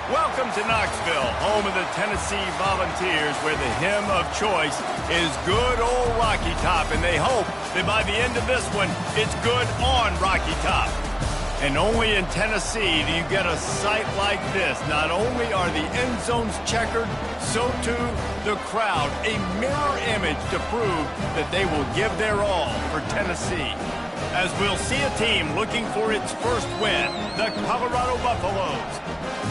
Welcome to Knoxville, home of the Tennessee Volunteers, where the hymn of choice is Good Old Rocky Top, and they hope that by the end of this one, it's good on Rocky Top. And only in Tennessee do you get a sight like this. Not only are the end zones checkered, so too the crowd, a mirror image to prove that they will give their all for Tennessee. As we'll see a team looking for its first win, the Colorado Buffaloes,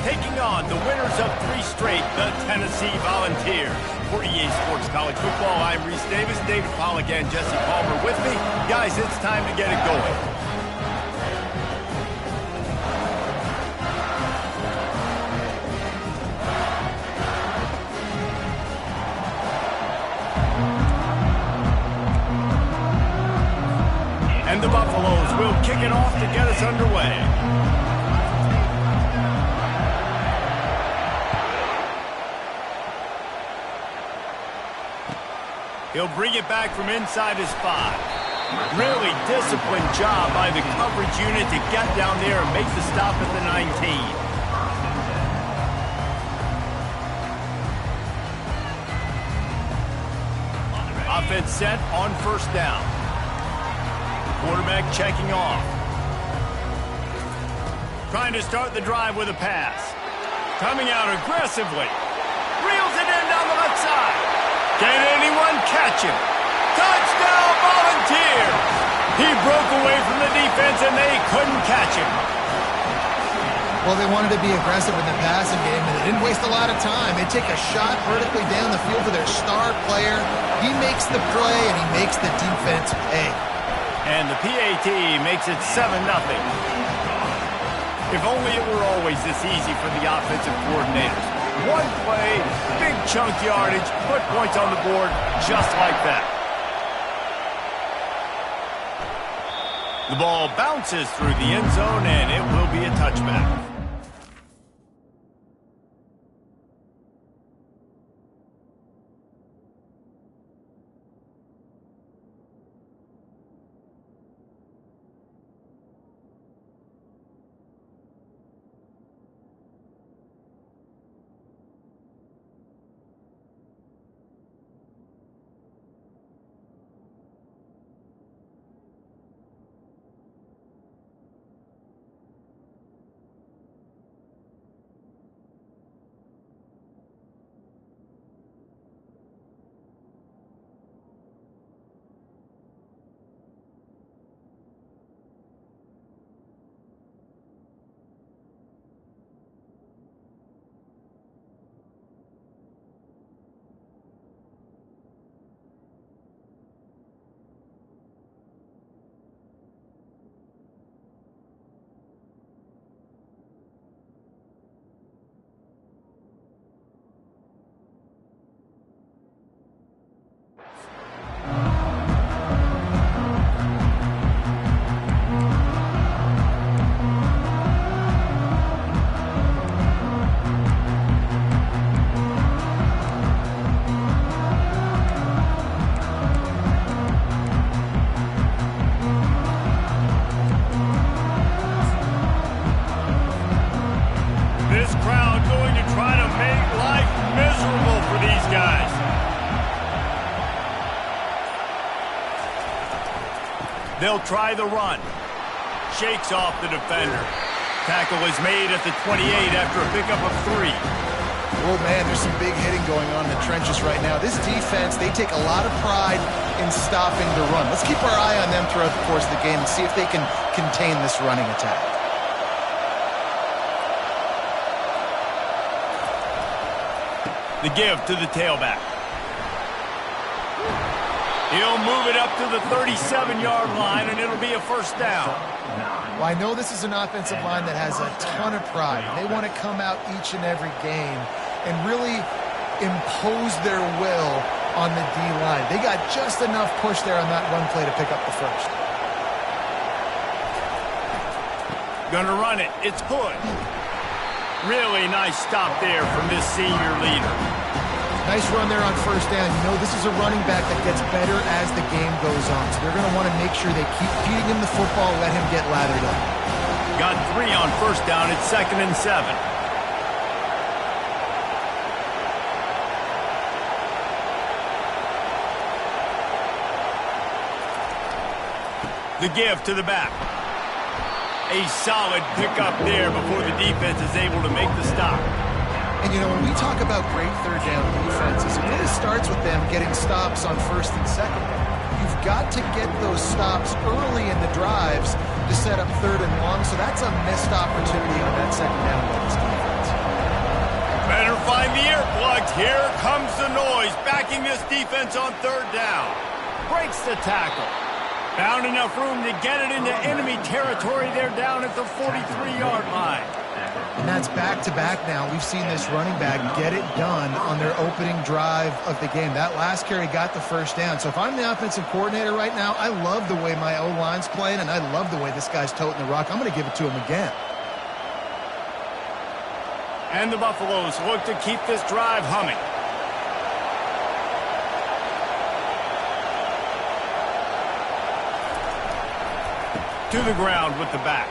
taking on the winners of 3 straight, the Tennessee Volunteers. For EA Sports College Football, I'm Reese Davis, David Pollack, and Jesse Palmer with me. Guys, it's time to get it going. And the Buffaloes will kick it off to get us underway. He'll bring it back from inside his 5. Really disciplined job by the coverage unit to get down there and make the stop at the 19. Offense set on first down. Quarterback checking off. Trying to start the drive with a pass. Coming out aggressively. Reels it in down the left side. Can anyone catch him? Touchdown, Volunteers! He broke away from the defense and they couldn't catch him. Well, they wanted to be aggressive in the passing game, and they didn't waste a lot of time. They take a shot vertically down the field to their star player. He makes the play, and he makes the defense pay. And the PAT makes it 7-0. If only it were always this easy for the offensive coordinators. One play, big chunk yardage, put points on the board just like that. The ball bounces through the end zone, and it will be a touchback. They'll try the run. Shakes off the defender. Tackle is made at the 28 after a pickup of 3. Oh, man, there's some big hitting going on in the trenches right now. This defense, they take a lot of pride in stopping the run. Let's keep our eye on them throughout the course of the game and see if they can contain this running attack. The give to the tailback. He'll move it up to the 37-yard line, and it'll be a first down. Well, I know this is an offensive line that has a ton of pride. They want to come out each and every game and really impose their will on the D-line. They got just enough push there on that run play to pick up the first. Gonna run it. It's good. Really nice stop there from this senior leader. Nice run there on first down. You know, this is a running back that gets better as the game goes on. So they're going to want to make sure they keep feeding him the football, let him get lathered up. Got 3 on first down. It's 2nd and 7. The give to the back. A solid pickup there before the defense is able to make the stop. And, you know, when we talk about great third down defenses, it really starts with them getting stops on first and second down. You've got to get those stops early in the drives to set up third and long, so that's a missed opportunity on that second down by this defense. Better find the earplugs. Here comes the noise, backing this defense on third down. Breaks the tackle. Found enough room to get it into enemy territory. They're down at the 43-yard line. And that's back-to-back now. We've seen this running back get it done on their opening drive of the game. That last carry got the first down. So if I'm the offensive coordinator right now, I love the way my O-line's playing, and I love the way this guy's toting the rock. I'm going to give it to him again. And the Buffaloes look to keep this drive humming. To the ground with the back.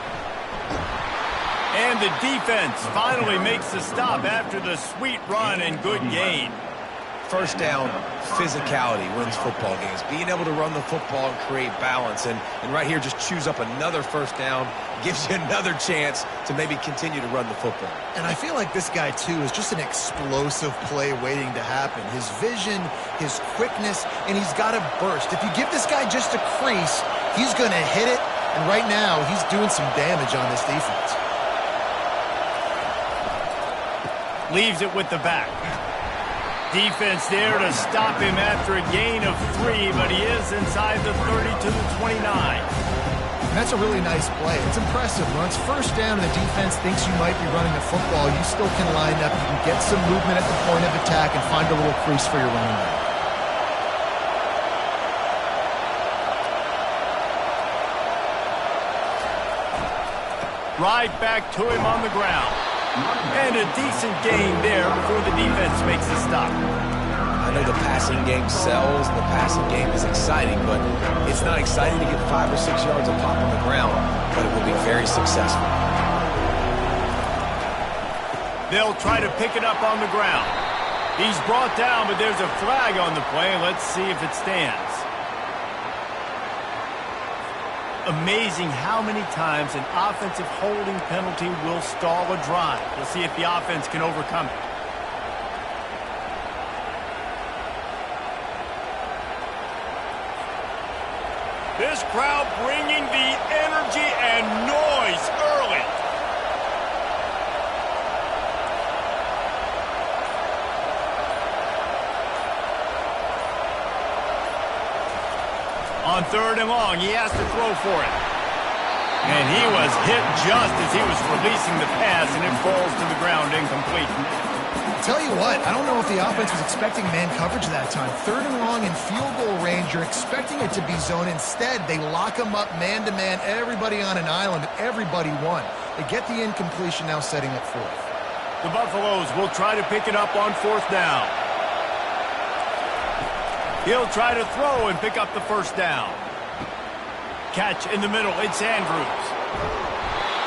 And the defense finally makes the stop after the sweet run and good gain. First down, physicality wins football games. Being able to run the football and create balance. And right here, just choose up another first down. Gives you another chance to maybe continue to run the football. And I feel like this guy, too, is just an explosive play waiting to happen. His vision, his quickness, and he's got a burst. If you give this guy just a crease, he's going to hit it. And right now, he's doing some damage on this defense. Leaves it with the back. Defense there to stop him after a gain of 3, but he is inside the 30 to the 29. And that's a really nice play. It's impressive. When it's first down and the defense thinks you might be running the football, you still can line up. You can get some movement at the point of attack and find a little crease for your running back. Right back to him on the ground. And a decent gain there before the defense makes the stop. I know the passing game sells, and the passing game is exciting, but it's not exciting to get 5 or 6 yards of pop on the ground, but it will be very successful. They'll try to pick it up on the ground. He's brought down, but there's a flag on the play. Let's see if it stands. Amazing how many times an offensive holding penalty will stall a drive. We'll see if the offense can overcome it. This crowd bringing the energy and noise early. On third and long, he has to throw for it. And he was hit just as he was releasing the pass, and it falls to the ground incomplete. I'll tell you what, I don't know if the offense was expecting man coverage that time. Third and long in field goal range, you're expecting it to be zone. Instead, they lock him up man-to-man, everybody on an island, and everybody won. They get the incompletion, now setting up fourth. The Buffaloes will try to pick it up on fourth down. He'll try to throw and pick up the first down. Catch in the middle, it's Andrews.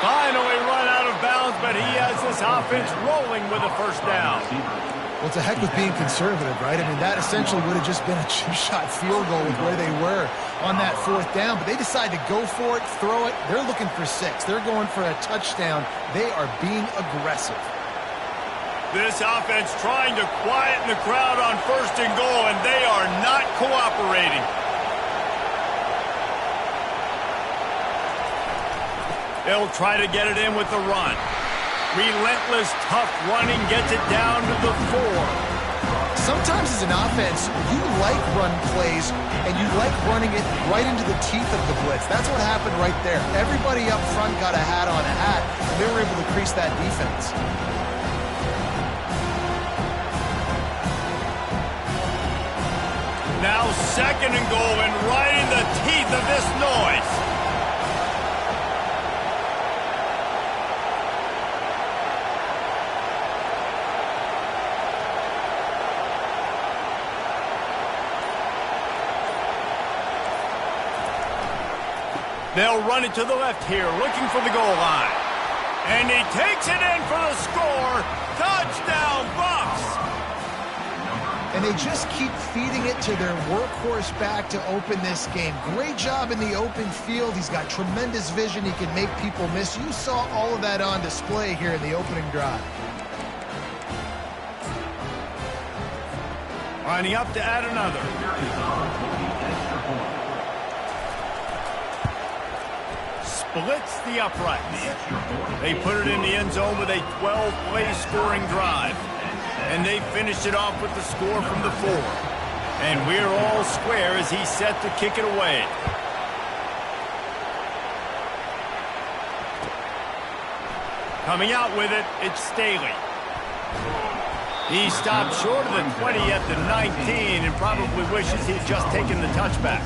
Finally run out of bounds, but he has this offense rolling with a first down. Well, it's a heck with being conservative, right? I mean, that essentially would have just been a two-shot field goal with where they were on that fourth down, but they decide to go for it, throw it. They're looking for 6. They're going for a touchdown. They are being aggressive. This offense trying to quieten the crowd on first and goal, and they are not cooperating. They'll try to get it in with the run. Relentless, tough running gets it down to the 4. Sometimes as an offense, you like run plays, and you like running it right into the teeth of the blitz. That's what happened right there. Everybody up front got a hat on a hat, and they were able to crease that defense. Now second and goal, and right in the teeth of this noise. They'll run it to the left here, looking for the goal line. And he takes it in for the score. Touchdown, Bucs! And they just keep feeding it it to their workhorse back to open this game. Great job in the open field. He's got tremendous vision. He can make people miss. You saw all of that on display here in the opening drive. Lining up to add another. Splits the uprights. They put it in the end zone with a 12-play scoring drive. And they finished it off with the score from the 4. And we're all square as he's set to kick it away. Coming out with it, it's Staley. He stopped short of the 20 at the 19 and probably wishes he'd just taken the touchback.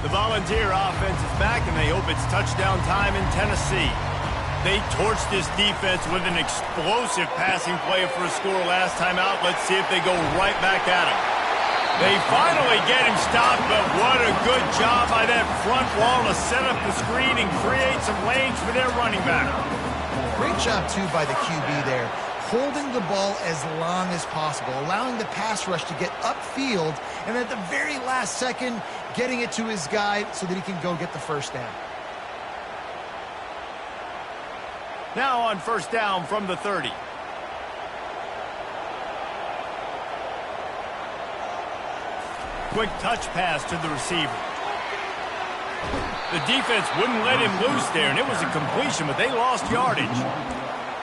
The Volunteer offense is back, and they hope it's touchdown time in Tennessee. They torched this defense with an explosive passing play for a score last time out. Let's see if they go right back at him. They finally get him stopped, but what a good job by that front wall to set up the screen and create some lanes for their running back. Great job, too, by the QB there, holding the ball as long as possible, allowing the pass rush to get upfield, and at the very last second, getting it to his guy so that he can go get the first down. Now on first down from the 30. Quick touch pass to the receiver. The defense wouldn't let him loose there, and it was a completion, but they lost yardage.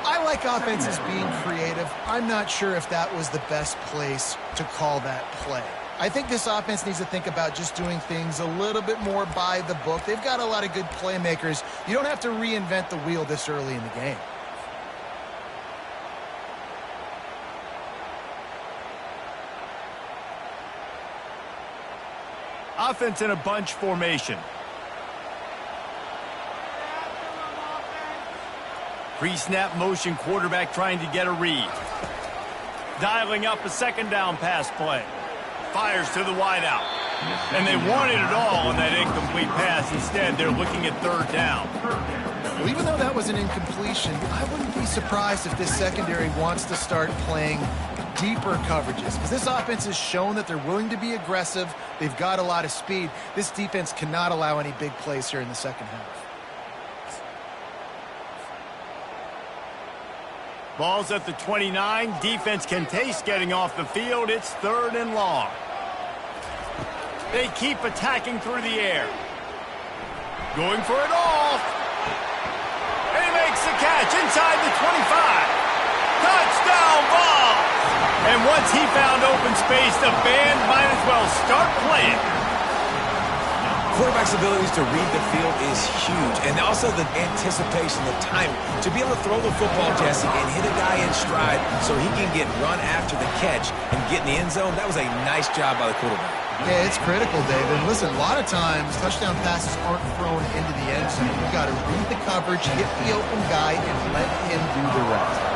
I like offenses being creative. I'm not sure if that was the best place to call that play. I think this offense needs to think about just doing things a little bit more by the book. They've got a lot of good playmakers. You don't have to reinvent the wheel this early in the game. Offense in a bunch formation. Pre-snap motion, quarterback trying to get a read. Dialing up a second down pass play. Fires to the wideout. And they wanted it all on that incomplete pass. Instead, they're looking at third down. Well, even though that was an incompletion, I wouldn't be surprised if this secondary wants to start playing deeper coverages, because this offense has shown that they're willing to be aggressive. They've got a lot of speed. This defense cannot allow any big plays here in the second half. Ball's at the 29. Defense can taste getting off the field. It's third and long. They keep attacking through the air. Going for it all. And he makes the catch inside the 25. Touchdown ball. And once he found open space, the band might as well start playing. Quarterback's abilities to read the field is huge, and also the anticipation, the timing. To be able to throw the football, Jesse, and hit a guy in stride so he can get run after the catch and get in the end zone, that was a nice job by the quarterback. Yeah, it's critical, David. Listen, a lot of times touchdown passes aren't thrown into the end zone. You've got to read the coverage, hit the open guy, and let him do the rest.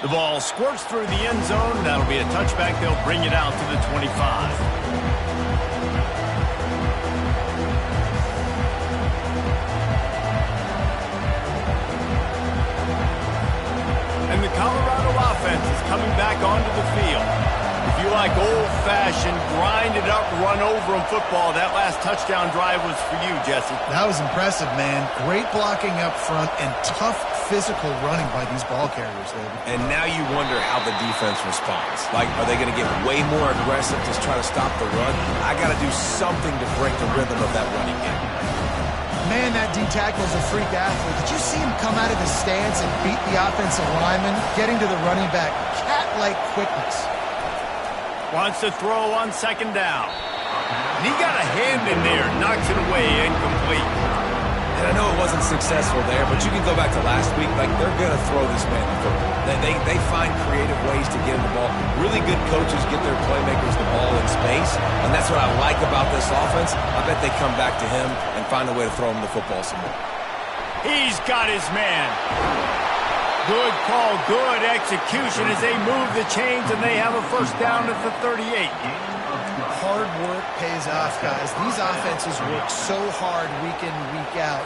The ball squirts through the end zone. That'll be a touchback. They'll bring it out to the 25. And the Colorado offense is coming back onto the field. If you like old-fashioned, grind-it-up, run-over-'em football, that last touchdown drive was for you, Jesse. That was impressive, man. Great blocking up front and tough physical running by these ball carriers, David. And now you wonder how the defense responds. Like, are they going to get way more aggressive to try to stop the run? I got to do something to break the rhythm of that running game. Man, that D tackle's a freak athlete. Did you see him come out of his stance and beat the offensive lineman, getting to the running back? Cat-like quickness. Wants to throw on second down. And he got a hand in there, knocks it away, incomplete. And I know it wasn't successful there, but you can go back to last week. Like, they're going to throw this man the football. They find creative ways to get him the ball. Really good coaches get their playmakers the ball in space, and that's what I like about this offense. I bet they come back to him and find a way to throw him the football some more. He's got his man. Good call, good execution as they move the chains, and they have a first down at the 38. Hard work pays off, guys. These offenses work so hard week in, week out.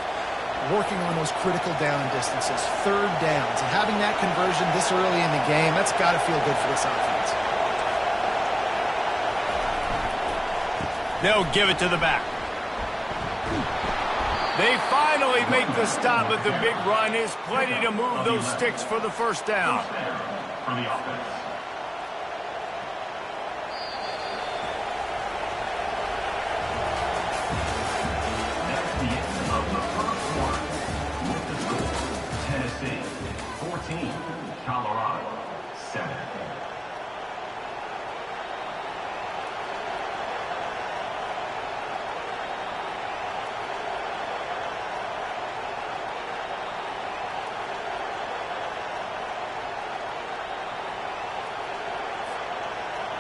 working on those critical down distances, third downs, and having that conversion this early in the game, that's got to feel good for this offense. They'll give it to the back. They finally make the stop, but the big run is plenty to move those sticks for the first down. For the offense. That's the end of the first quarter. With the score, Tennessee 14, Colorado 7.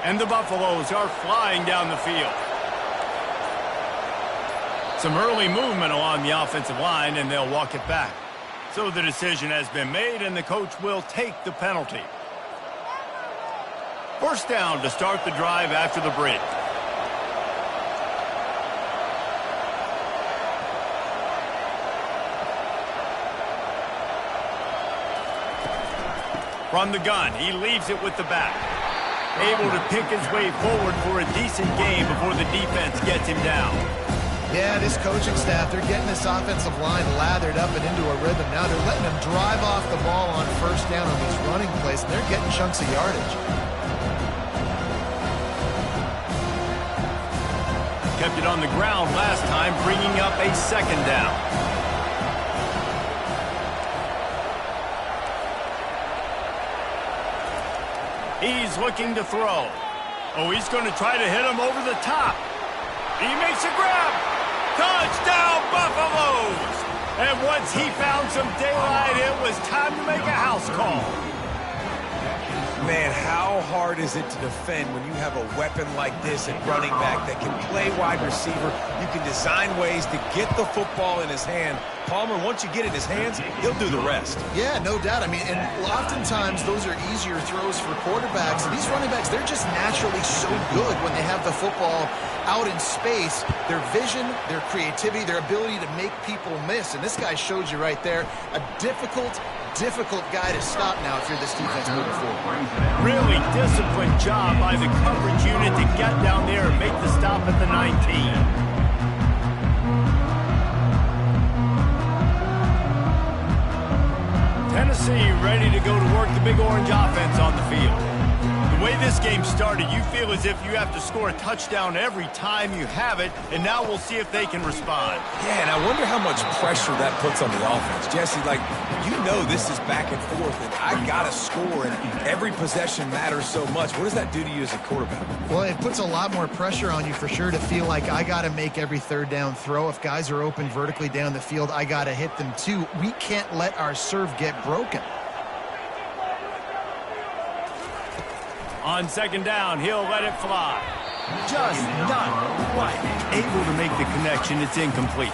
And the Buffaloes are flying down the field. Some early movement along the offensive line, and they'll walk it back. So the decision has been made, and the coach will take the penalty. First down to start the drive after the bridge. From the gun, he leaves it with the back. Able to pick his way forward for a decent game before the defense gets him down. Yeah, this coaching staff, they're getting this offensive line lathered up and into a rhythm. Now they're letting them drive off the ball on first down on these running plays, and they're getting chunks of yardage. Kept it on the ground last time, bringing up a second down. He's looking to throw. Oh, he's going to try to hit him over the top. He makes a grab. Touchdown, Buffaloes! And once he found some daylight, it was time to make a house call. Man, how hard is it to defend when you have a weapon like this at running back that can play wide receiver? You can design ways to get the football in his hand. Palmer, once you get it in his hands, he'll do the rest. Yeah, no doubt. I mean, and oftentimes those are easier throws for quarterbacks. And these running backs, they're just naturally so good when they have the football out in space. Their vision, their creativity, their ability to make people miss. And this guy showed you right there a difficult guy to stop now if you're this defense moving forward. Really disciplined job by the coverage unit to get down there and make the stop at the 19. Tennessee ready to go to work the big orange offense on the field. The way this game started, you feel as if you have to score a touchdown every time you have it, and now we'll see if they can respond. Yeah, and I wonder how much pressure that puts on the offense. Jesse, like, you know this is back and forth, and I got to score, and every possession matters so much. What does that do to you as a quarterback? Well, it puts a lot more pressure on you for sure to feel like I got to make every third down throw. If guys are open vertically down the field, I got to hit them too. We can't let our serve get broken. On second down, he'll let it fly. Just not quite able to make the connection. It's incomplete.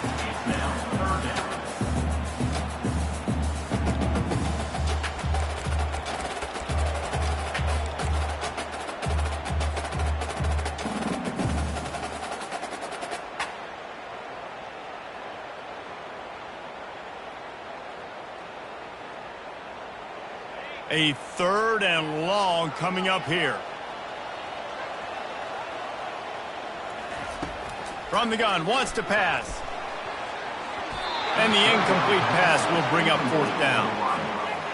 A third and long coming up here. From the gun, wants to pass. And the incomplete pass will bring up fourth down.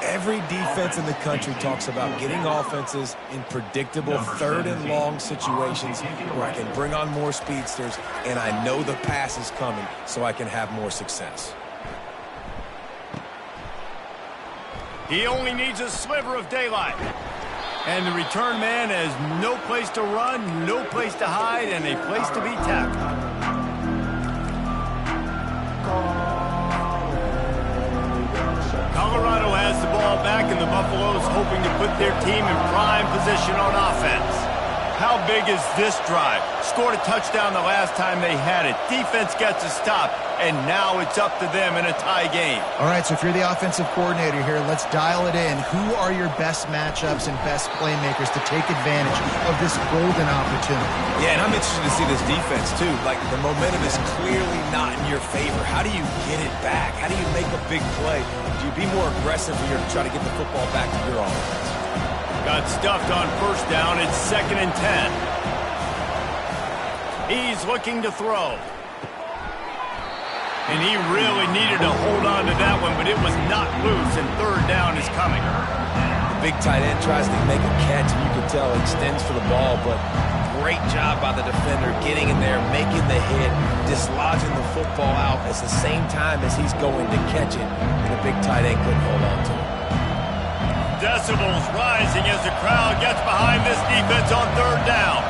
Every defense in the country talks about getting offenses in predictable third and long situations where I can bring on more speedsters and I know the pass is coming so I can have more success. He only needs a sliver of daylight. And the return man has no place to run, no place to hide, and a place to be tackled. Colorado has the ball back, and the Buffaloes hoping to put their team in prime position on offense. How big is this drive? Scored a touchdown the last time they had it. Defense gets a stop, and now it's up to them in a tie game. All right, so if you're the offensive coordinator here, let's dial it in. Who are your best matchups and best playmakers to take advantage of this golden opportunity? Yeah, and I'm interested to see this defense, too. Like, the momentum is clearly not in your favor. How do you get it back? How do you make a big play? Do you be more aggressive here to try to get the football back to your offense? Got stuffed on first down. It's 2nd and 10. He's looking to throw. And he really needed to hold on to that one, but it was not loose, and 3rd down is coming. The big tight end tries to make a catch, and you can tell extends for the ball, but great job by the defender getting in there, making the hit, dislodging the football out at the same time as he's going to catch it, and the big tight end couldn't hold on to it. Decibels rising as the crowd gets behind this defense on 3rd down.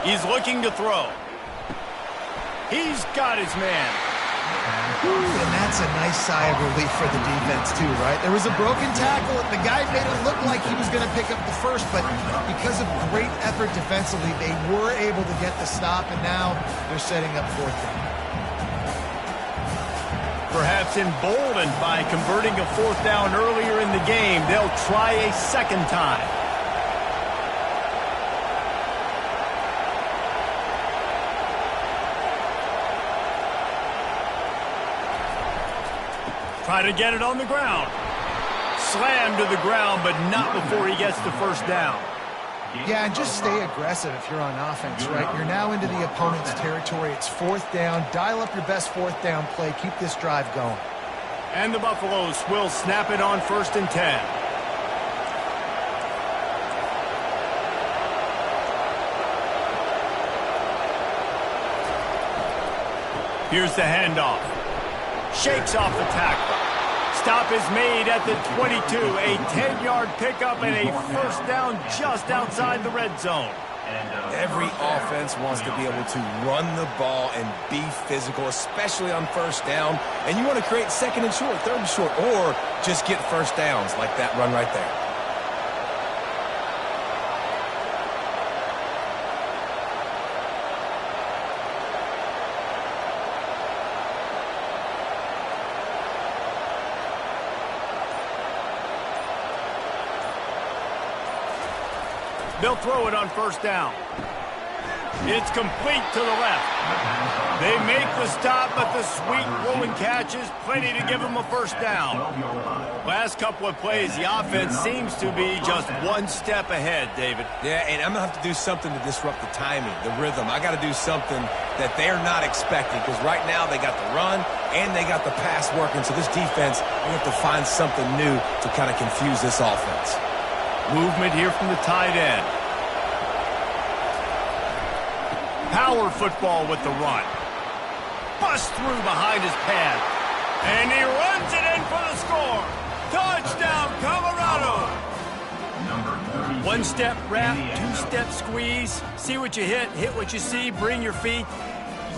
He's looking to throw. He's got his man. And that's a nice sigh of relief for the defense, too, right? There was a broken tackle. The guy made it look like he was going to pick up the first, but because of great effort defensively, they were able to get the stop, and now they're setting up 4th down. Perhaps emboldened by converting a 4th down earlier in the game, they'll try a 2nd time. Try to get it on the ground. Slammed to the ground, but not before he gets the 1st down. Yeah, and just stay aggressive if you're on offense, right? You're now into the opponent's territory. It's 4th down. Dial up your best 4th down play. Keep this drive going. And the Buffaloes will snap it on 1st and 10. Here's the handoff. Shakes off the tackle. Stop is made at the 22. A 10-yard pickup and a 1st down just outside the red zone. Every offense wants to be able to run the ball and be physical, especially on 1st down. And you want to create 2nd and short, 3rd and short, or just get 1st downs like that run right there. They'll throw it on 1st down. It's complete to the left. They make the stop, but the sweet rolling catch is plenty to give them a 1st down. Last couple of plays, the offense seems to be just one step ahead, David. Yeah, and I'm going to have to do something to disrupt the timing, the rhythm. I got to do something that they're not expecting, because right now they got the run and they got the pass working. So this defense, they have to find something new to kind of confuse this offense. Movement here from the tight end. Power football with the run. Bust through behind his pad. And he runs it in for the score. Touchdown, Colorado. 1-step wrap, 2-step squeeze. See what you hit what you see, bring your feet.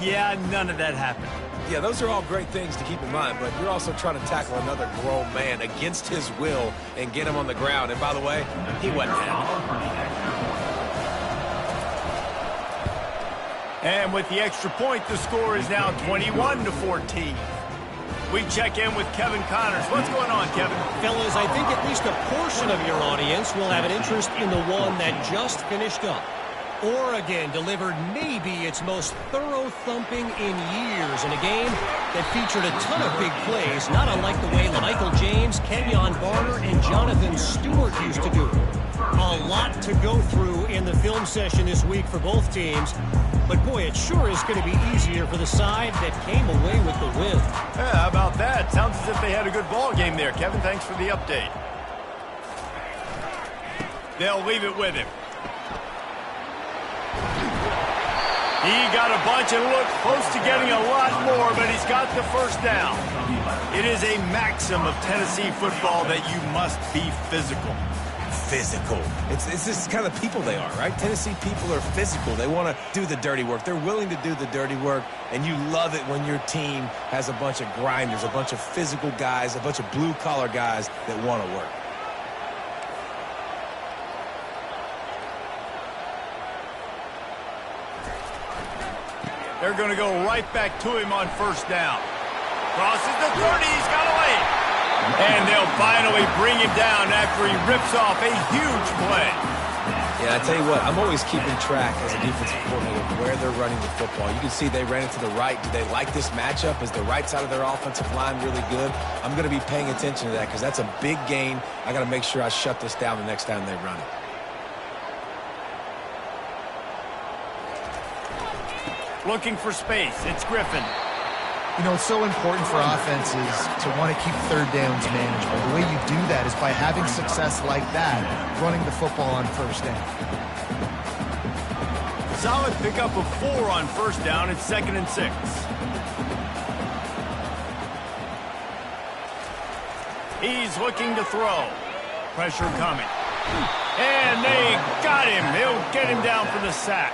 Yeah, none of that happened. Yeah, those are all great things to keep in mind, but you're also trying to tackle another grown man against his will and get him on the ground. And by the way, he wasn't happy. And with the extra point, the score is now 21-14. We check in with Kevin Connors. What's going on, Kevin? Fellas, I think at least a portion of your audience will have an interest in the one that just finished up. Oregon delivered maybe its most thorough thumping in years in a game that featured a ton of big plays, not unlike the way Michael James, Kenyon Barner, and Jonathan Stewart used to do it. A lot to go through in the film session this week for both teams, but boy, it sure is going to be easier for the side that came away with the win. Yeah, how about that? Sounds as if they had a good ball game there, Kevin. Thanks for the update. They'll leave it with him. He got a bunch and looked close to getting a lot more, but he's got the 1st down. It is a maxim of Tennessee football that you must be physical. Physical. It's just kind of people they are, right? Tennessee people are physical. They want to do the dirty work. They're willing to do the dirty work, and you love it when your team has a bunch of grinders, a bunch of physical guys, a bunch of blue-collar guys that want to work. They're going to go right back to him on first down. Crosses the 30. He's got a lead. And they'll finally bring him down after he rips off a huge play. Yeah, I tell you what, I'm always keeping track as a defensive coordinator of where they're running the football. You can see they ran it to the right. Do they like this matchup? Is the right side of their offensive line really good? I'm going to be paying attention to that because that's a big gain. I got to make sure I shut this down the next time they run it. Looking for space. It's Griffin. You know, it's so important for offenses to want to keep third downs manageable. The way you do that is by having success like that, running the football on first down. Solid pickup of 4 on first down. It's 2nd and 6. He's looking to throw. Pressure coming. And they got him. He'll get him down for the sack.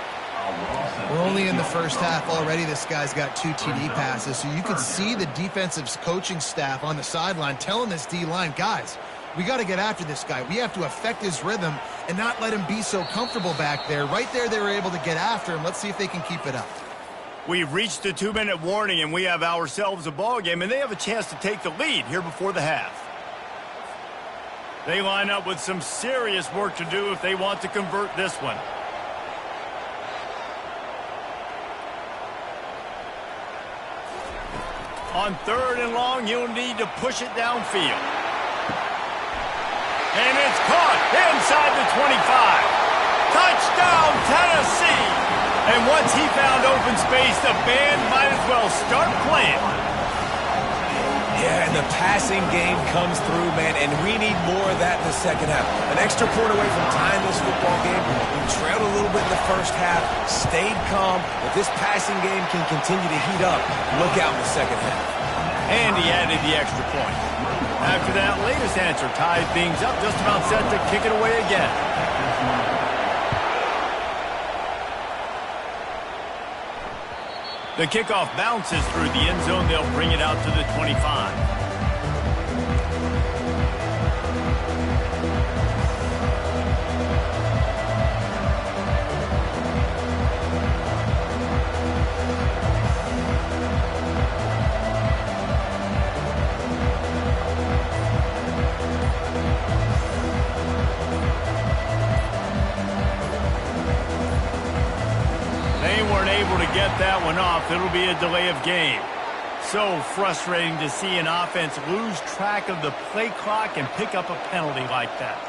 We're only in the first half already. This guy's got 2 TD passes, so you can see the defensive coaching staff on the sideline telling this D-line, guys, we got to get after this guy. We have to affect his rhythm and not let him be so comfortable back there. Right there, they were able to get after him. Let's see if they can keep it up. We've reached the 2-minute warning, and we have ourselves a ball game, and they have a chance to take the lead here before the half. They line up with some serious work to do if they want to convert this one. On 3rd and long, you'll need to push it downfield. And it's caught inside the 25. Touchdown, Tennessee! And once he found open space, the band might as well start playing. Yeah, and the passing game comes through, man, and we need more of that in the second half. An extra point away from tying this football game. We trailed a little bit in the first half, stayed calm. If this passing game can continue to heat up, look out in the second half. And he added the extra point. After that latest answer tied things up, just about set to kick it away again. The kickoff bounces through the end zone. They'll bring it out to the 25. Get that one off. It'll be a delay of game. So frustrating to see an offense lose track of the play clock and pick up a penalty like that.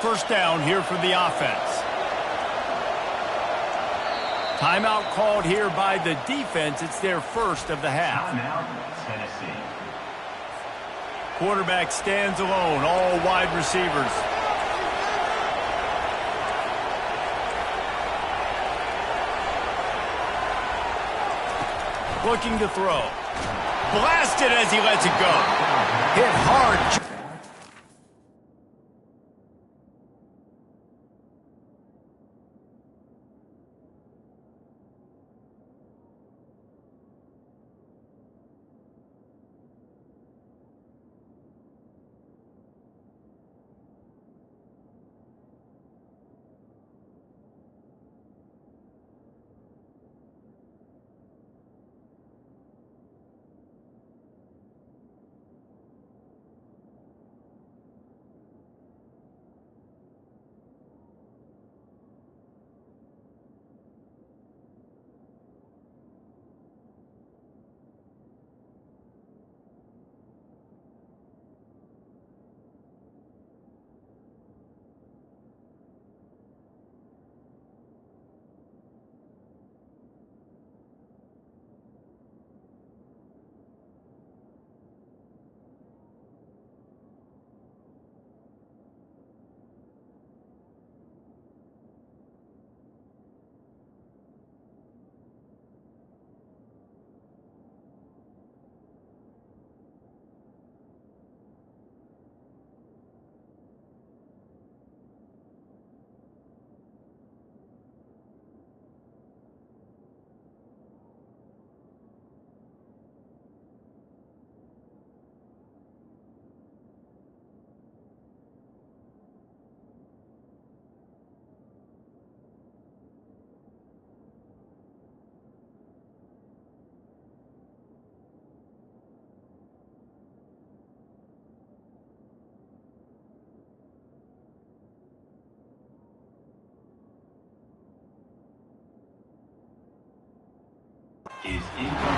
First down here for the offense. Timeout called here by the defense. It's their first of the half. Tennessee. Quarterback stands alone. All wide receivers. Looking to throw. Blasted as he lets it go. Hit hard.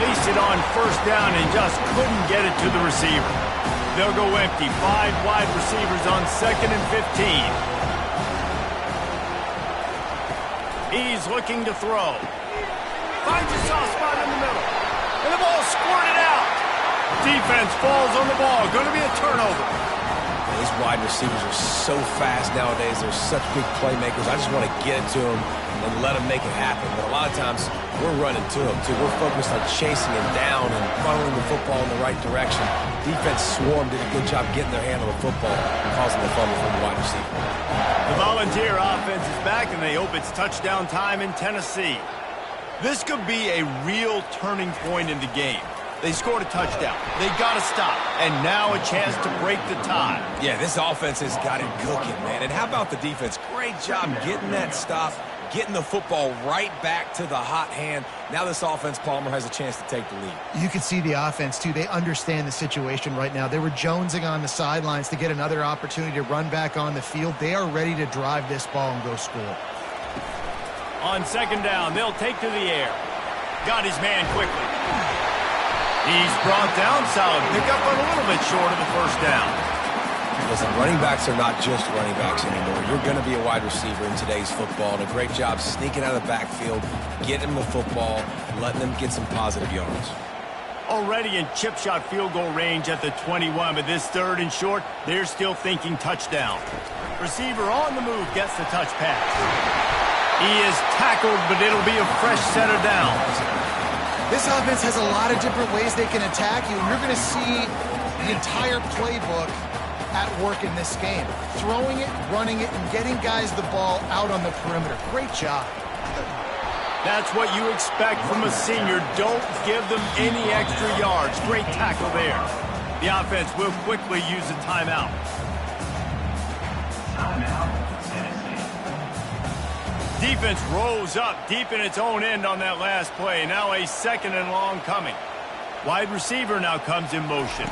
Leased it on first down and just couldn't get it to the receiver. They'll go empty. 5 wide receivers on 2nd and 15. He's looking to throw. Finds a soft spot in the middle. And the ball squirted out. Defense falls on the ball. Going to be a turnover. These wide receivers are so fast nowadays. They're such big playmakers. I just want to get it to them and let them make it happen. But a lot of times, we're running to them, too. We're focused on chasing him down and funneling the football in the right direction. Defense swarmed, did a good job getting their hand on the football and causing the fumble from the wide receiver. The Volunteer offense is back, and they hope it's touchdown time in Tennessee. This could be a real turning point in the game. They scored a touchdown. They got to stop. And now a chance to break the tie. Yeah, this offense has got it cooking, man. And how about the defense? Great job getting that stop, getting the football right back to the hot hand. Now this offense, Palmer, has a chance to take the lead. You can see the offense, too. They understand the situation right now. They were jonesing on the sidelines to get another opportunity to run back on the field. They are ready to drive this ball and go score. On 2nd down, they'll take to the air. Got his man quickly. He's brought down. Solid pickup, but a little bit short of the first down. Listen, running backs are not just running backs anymore. You're going to be a wide receiver in today's football. And a great job sneaking out of the backfield, getting them the football, letting them get some positive yards. Already in chip shot field goal range at the 21, but this 3rd and short, they're still thinking touchdown. Receiver on the move gets the touch pass. He is tackled, but it'll be a fresh set of downs. This offense has a lot of different ways they can attack you. You're going to see the entire playbook at work in this game. Throwing it, running it, and getting guys the ball out on the perimeter. Great job. That's what you expect from a senior. Don't give them any extra yards. Great tackle there. The offense will quickly use a timeout. Defense rose up deep in its own end on that last play. Now a 2nd and long coming. Wide receiver now comes in motion.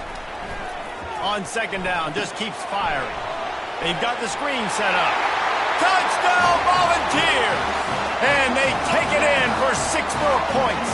On 2nd down, just keeps firing. They've got the screen set up. Touchdown, Volunteers! And they take it in for 6 more points.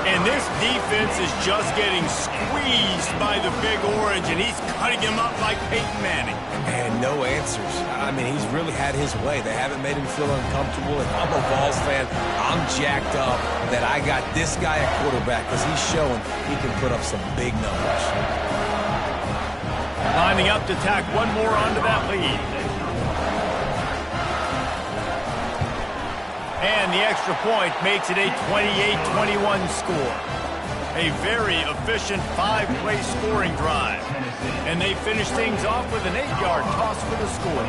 And this defense is just getting squeezed by the Big Orange, and he's cutting him up like Peyton Manning. And no answers. I mean, he's really had his way. They haven't made him feel uncomfortable. If I'm a Vols fan, I'm jacked up that I got this guy at quarterback because he's showing he can put up some big numbers. Lining up to tack one more onto that lead. And the extra point makes it a 28-21 score. A very efficient 5-play scoring drive. And they finish things off with an 8-yard toss for the score.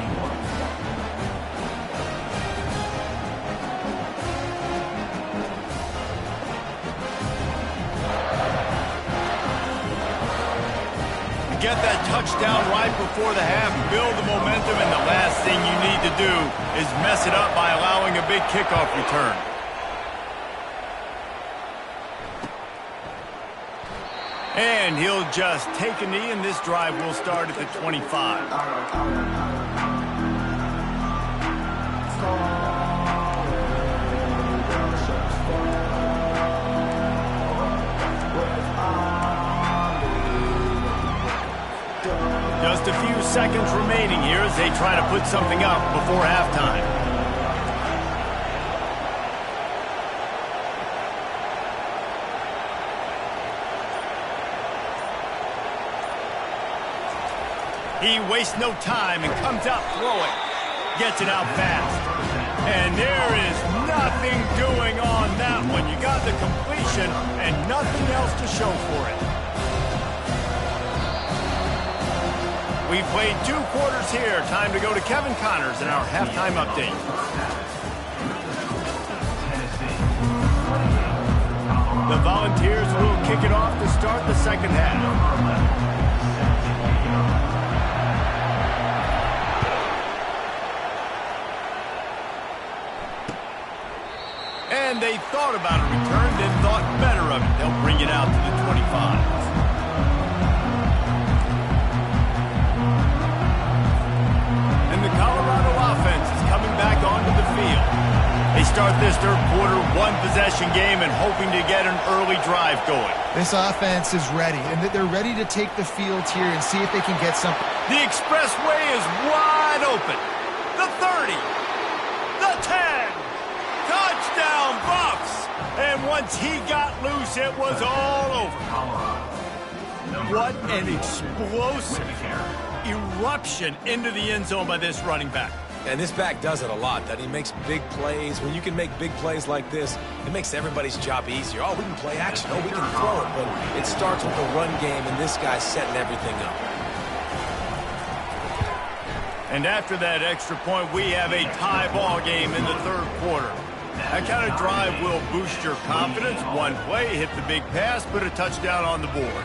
Get that touchdown right before the half, build the momentum, and the last thing you need to do is mess it up by allowing a big kickoff return. And he'll just take a knee, and this drive will start at the 25. Just a few seconds remaining here as they try to put something up before halftime. He wastes no time and comes out throwing. Gets it out fast. And there is nothing doing on that one. You got the completion and nothing else to show for it. We played 2 quarters here. Time to go to Kevin Connors in our halftime update. The Volunteers will kick it off to start the second half. And they thought about a return, then thought better of it. They'll bring it out to the 25. And the Colorado offense is coming back onto the field. They start this third quarter, one-possession game and hoping to get an early drive going. This offense is ready, and they're ready to take the field here and see if they can get something. The expressway is wide open. The 30, the 10, touchdown Buffs! And once he got loose, it was all over. What an explosive eruption into the end zone by this running back. And this back does it a lot, that he makes big plays. When you can make big plays like this, it makes everybody's job easier. Oh, we can play action. Oh, we can throw it. But it starts with the run game, and this guy's setting everything up. And after that extra point, we have a tie ball game in the third quarter. That kind of drive will boost your confidence. One play, hit the big pass, put a touchdown on the board.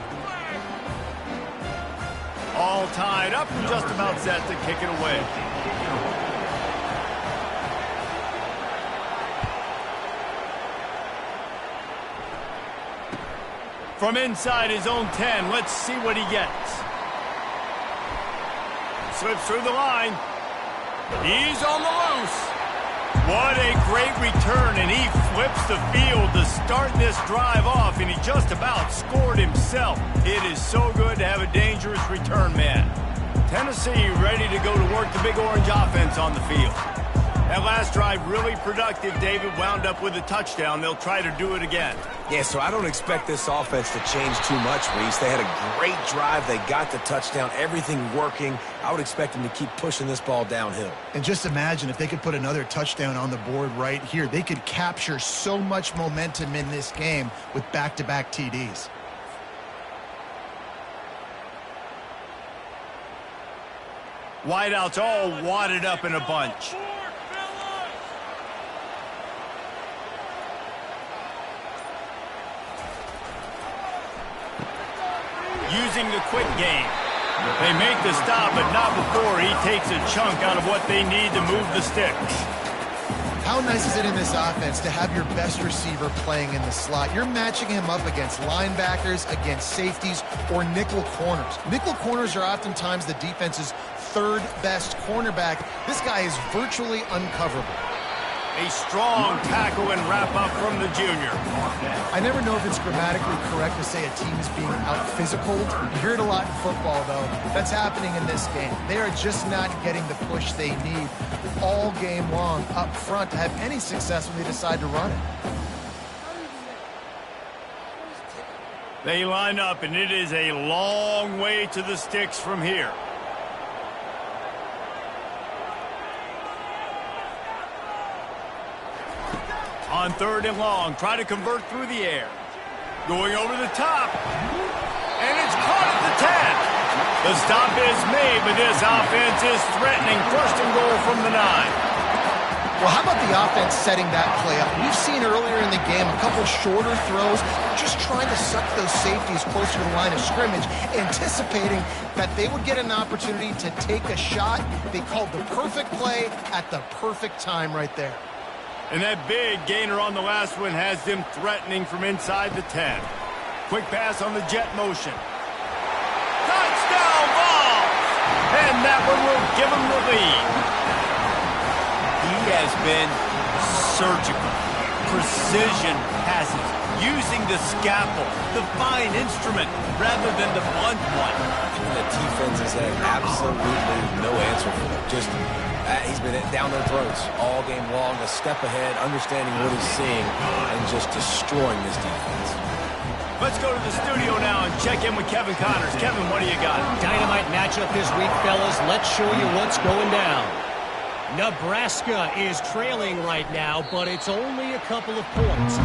All tied up and just about set to kick it away. From inside his own 10, let's see what he gets. Slips through the line. He's on the loose. What a great return, and he flips the field to start this drive off, and he just about scored himself. It is so good to have a dangerous return man. Tennessee ready to go to work the Big Orange offense on the field. That last drive really productive. David wound up with a touchdown. They'll try to do it again. Yeah, so I don't expect this offense to change too much, Reese. They had a great drive. They got the touchdown. Everything working. I would expect them to keep pushing this ball downhill. And just imagine if they could put another touchdown on the board right here. They could capture so much momentum in this game with back-to-back TDs. Wideouts all wadded up in a bunch. Using the quick game. They make the stop, but not before he takes a chunk out of what they need to move the sticks. How nice is it in this offense to have your best receiver playing in the slot? You're matching him up against linebackers, against safeties, or nickel corners. Nickel corners are oftentimes the defense's third best cornerback. This guy is virtually uncoverable. A strong tackle and wrap up from the junior. I never know if it's grammatically correct to say a team is being out-physicaled. You hear it a lot in football, though. That's happening in this game. They are just not getting the push they need all game long up front to have any success when they decide to run it. They line up, and it is a long way to the sticks from here. On third and long, try to convert through the air. Going over the top. And it's caught at the 10. The stop is made, but this offense is threatening. First and goal from the 9. Well, how about the offense setting that play up? We've seen earlier in the game a couple shorter throws, just trying to suck those safeties closer to the line of scrimmage, anticipating that they would get an opportunity to take a shot. They called the perfect play at the perfect time right there. And that big gainer on the last one has them threatening from inside the 10. Quick pass on the jet motion. Touchdown ball! And that one will give them the lead. He has been surgical. Precision passes. Using the scalpel, the fine instrument, rather than the blunt one. And the defense has had absolutely no answer for it. Just he's been down their throats all game long, a step ahead, understanding what he's seeing, and just destroying this defense. Let's go to the studio now and check in with Kevin Connors. Kevin, what do you got? Dynamite matchup this week, fellas. Let's show you what's going down. Nebraska is trailing right now, but it's only a couple of points.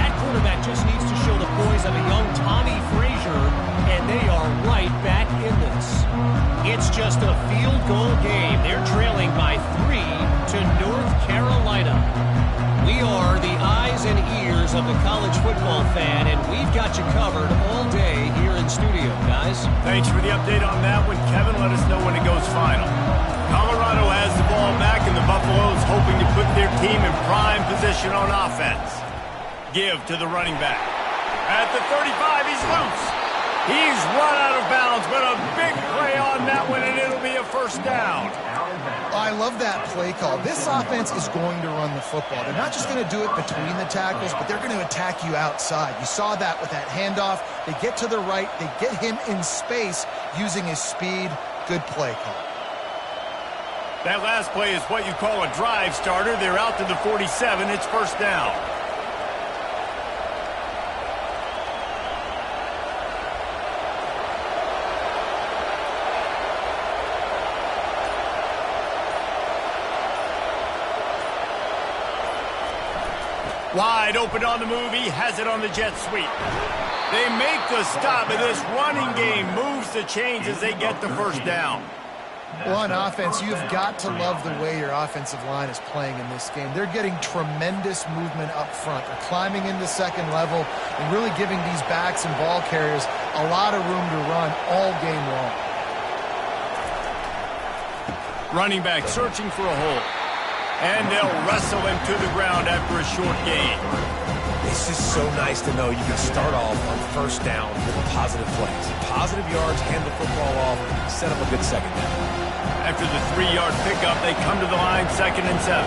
That quarterback just needs to show the poise of a young Tommy Frazier, and they are right back in this. It's just a field goal game. They're trailing by 3 to North Carolina. We are the eyes and ears of the college football fan, and we've got you covered all day here in studio, guys. Thanks for the update on that one, Kevin. Let us know when it goes final. Colorado has the ball back, and the Buffaloes hoping to put their team in prime position on offense. Give to the running back. At the 35, he's loose. He's run out of bounds, but a big play on that. that one, and it'll be a first down. I love that play call. This offense is going to run the football. They're not just going to do it between the tackles, but they're going to attack you outside. You saw that with that handoff. They get to the right. They get him in space using his speed. Good play call. That last play is what you call a drive starter. They're out to the 47. It's first down. Wide open on the move. He has it on the jet sweep. They make the stop, and this running game moves the chains as they get the first down. Well, on offense, you've got to love the way your offensive line is playing in this game. They're getting tremendous movement up front. They're climbing into second level and really giving these backs and ball carriers a lot of room to run all game long. Running back searching for a hole. And they'll wrestle him to the ground after a short gain. It's just so nice to know you can start off on first down with positive plays. Positive yards, hand the football off, set up a good second down. After the 3-yard pickup, they come to the line, 2nd and 7.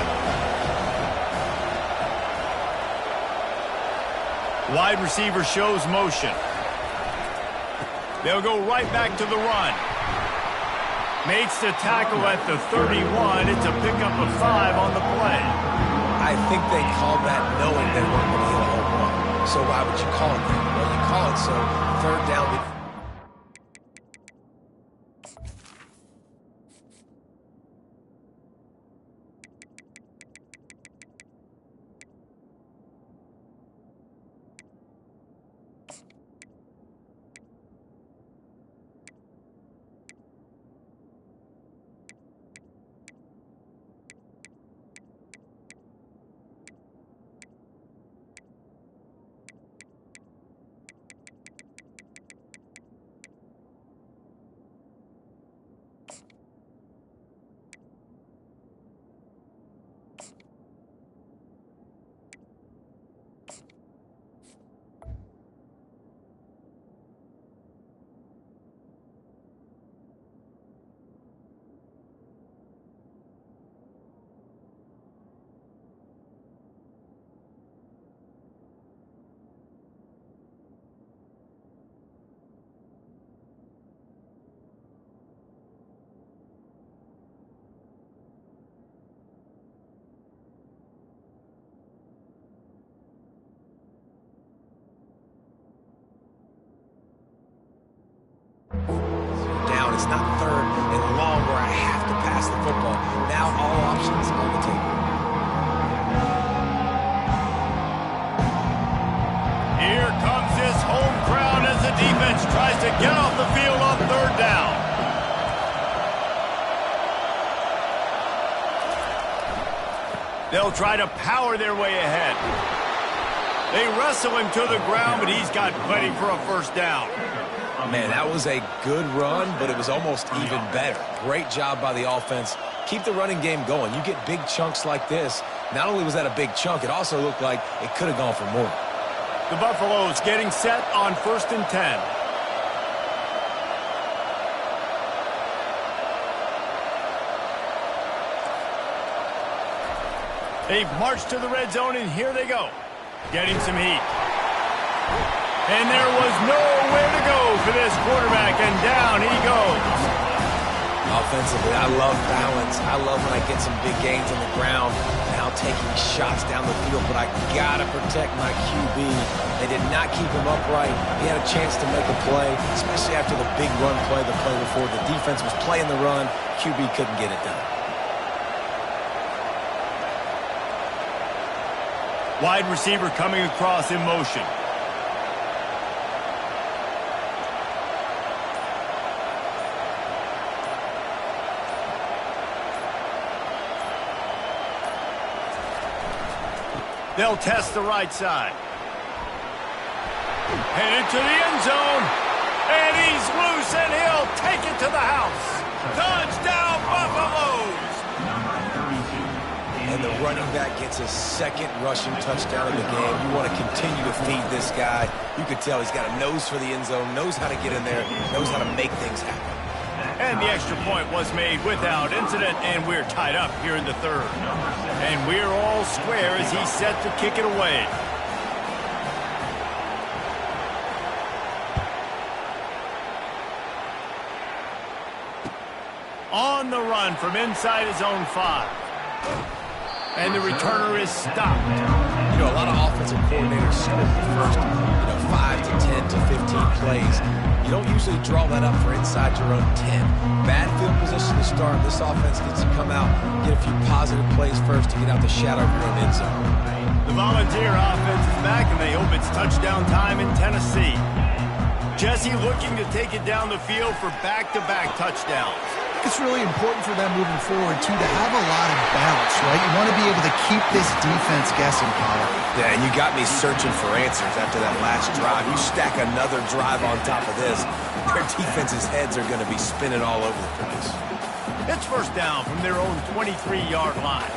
Wide receiver shows motion. They'll go right back to the run. Makes the tackle at the 31. It's a pickup of 5 on the play. I think they called that knowing they weren't going to hit a home run. So why would you call it that? Well, you call it so third down. It's not third and long where I have to pass the football. Now all options on the table. Here comes this home crowd as the defense tries to get off the field on 3rd down. They'll try to power their way ahead. They wrestle him to the ground, but he's got plenty for a first down. Man, that was a good run, but it was almost even better. Great job by the offense. Keep the running game going. You get big chunks like this. Not only was that a big chunk, it also looked like it could have gone for more. The Buffaloes getting set on 1st and 10. They've marched to the red zone, and here they go. Getting some heat. And there was nowhere to go for this quarterback, and down he goes. Offensively, I love balance. I love when I get some big gains on the ground, now taking shots down the field, but I got to protect my QB. They did not keep him upright. He had a chance to make a play, especially after the big run play the play before. The defense was playing the run. QB couldn't get it done. Wide receiver coming across in motion. They'll test the right side. Headed to the end zone. And he's loose, and he'll take it to the house. Touchdown, Buffaloes! And the running back gets his 2nd rushing touchdown of the game. You want to continue to feed this guy. You could tell he's got a nose for the end zone, knows how to get in there, knows how to make things happen. And the extra point was made without incident, and we're tied up here in the third. And we're all square as he's set to kick it away. On the run from inside his own 5. And the returner is stopped. You know, a lot of offensive coordinators score the first, 5 to 10 to 15 plays. You don't usually draw that up for inside your own 10. Bad field position to start. This offense needs to come out, get a few positive plays first to get out the shadow of your own end zone. The Volunteer offense is back, and they hope it's touchdown time in Tennessee. Jesse looking to take it down the field for back-to-back touchdowns. It's really important for them moving forward, too, to have a lot of bounce, right? You want to be able to keep this defense guessing, Paul. Yeah, and you got me searching for answers after that last drive. You stack another drive on top of this, their defense's heads are going to be spinning all over the place. It's first down from their own 23-yard line.